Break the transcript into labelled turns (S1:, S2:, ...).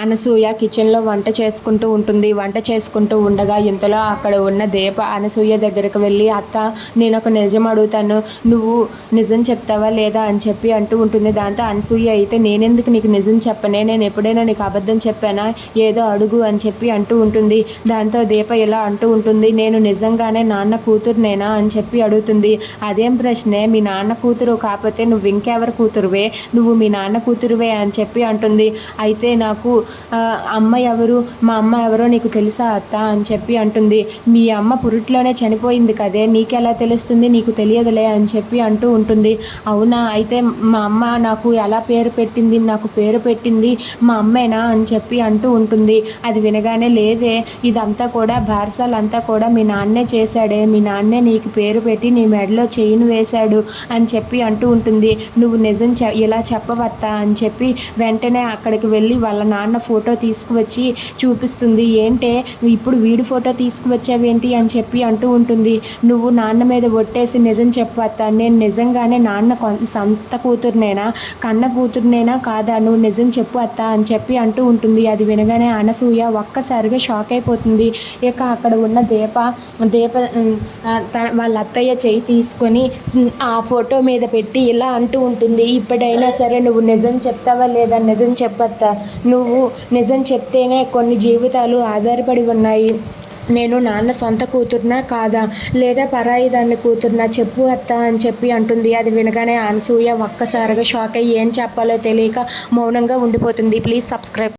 S1: అనసూయ కిచెన్లో వంట చేసుకుంటూ ఉంటుంది. వంట చేసుకుంటూ ఉండగా ఇంతలో అక్కడ ఉన్న దీప అనసూయ దగ్గరకు వెళ్ళి, అత్త నేను ఒక నిజం అడుగుతాను, నువ్వు నిజం చెప్తావా లేదా అని చెప్పి అంటూ ఉంటుంది. దాంతో అనసూయ అయితే నేనెందుకు నీకు నిజం చెప్పనే, నేను ఎప్పుడైనా నీకు అబద్ధం చెప్పానా, ఏదో అడుగు అని చెప్పి అంటూ ఉంటుంది. దాంతో దీప ఇలా అంటూ ఉంటుంది, నేను నిజంగానే నాన్న కూతురునేనా అని చెప్పి అడుగుతుంది. అదేం ప్రశ్నే, మీ నాన్న కూతురు కాకపోతే నువ్వు ఇంకెవరి కూతురువే, నువ్వు మీ నాన్న కూతురువే అని చెప్పి అంటుంది. అయితే నాకు అమ్మ ఎవరు, మా అమ్మ ఎవరో నీకు తెలుసా అత్త అని చెప్పి అంటుంది. మీ అమ్మ పురిట్లోనే చనిపోయింది కదే, నీకెలా తెలుస్తుంది, నీకు తెలియదులే అని చెప్పి అంటూ ఉంటుంది. అవునా, అయితే మా అమ్మ నాకు ఎలా పేరు పెట్టింది, నాకు పేరు పెట్టింది మా అమ్మేనా అని చెప్పి అంటూ ఉంటుంది. అది వినగానే లేదే, ఇదంతా కూడా బార్సాలంతా కూడా మీ నాన్నే చేశాడే, మీ నాన్నే నీకు పేరు పెట్టి నీ మెడలో చైన్ వేశాడు అని చెప్పి అంటూ ఉంటుంది. నువ్వు నిజం ఇలా చెప్పవత్తా అని చెప్పి వెంటనే అక్కడికి వెళ్ళి వాళ్ళ నాన్న ఫోటో తీసుకువచ్చి చూపిస్తుంది. ఏంటే ఇప్పుడు వీడి ఫోటో తీసుకువచ్చావేంటి అని చెప్పి అంటూ ఉంటుంది. నువ్వు నాన్న మీద ఒట్టేసి నిజం చెప్పత్తా, నేను నిజంగానే నాన్న సొంత కూతురునేనా, కన్న కూతురునేనా కాదా, నువ్వు నిజం చెప్పు అత్త అని చెప్పి అంటూ ఉంటుంది. అది వినగానే అనసూయ ఒక్కసారిగా షాక్ అయిపోతుంది. ఇక అక్కడ ఉన్న దీప వాళ్ళ అత్తయ్య చేయి తీసుకొని ఆ ఫోటో మీద పెట్టి ఇలా అంటూ ఉంటుంది, ఇప్పుడైనా సరే నువ్వు నిజం చెప్తావా లేదా, నిజం చెప్పత్తా, నువ్వు నిజం చెప్తేనే కొన్ని జీవితాలు ఆధారపడి ఉన్నాయి, నేను నాన్న సొంత కూతురునా కాదా, లేదా పరాయి దాన్ని కూతురునా చెప్పు అత్త అని చెప్పి అంటుంది. అది వినగానే అనసూయ ఒక్కసారిగా షాక్ అయ్యి ఏం చెప్పాలో తెలియక మౌనంగా ఉండిపోతుంది. Please subscribe.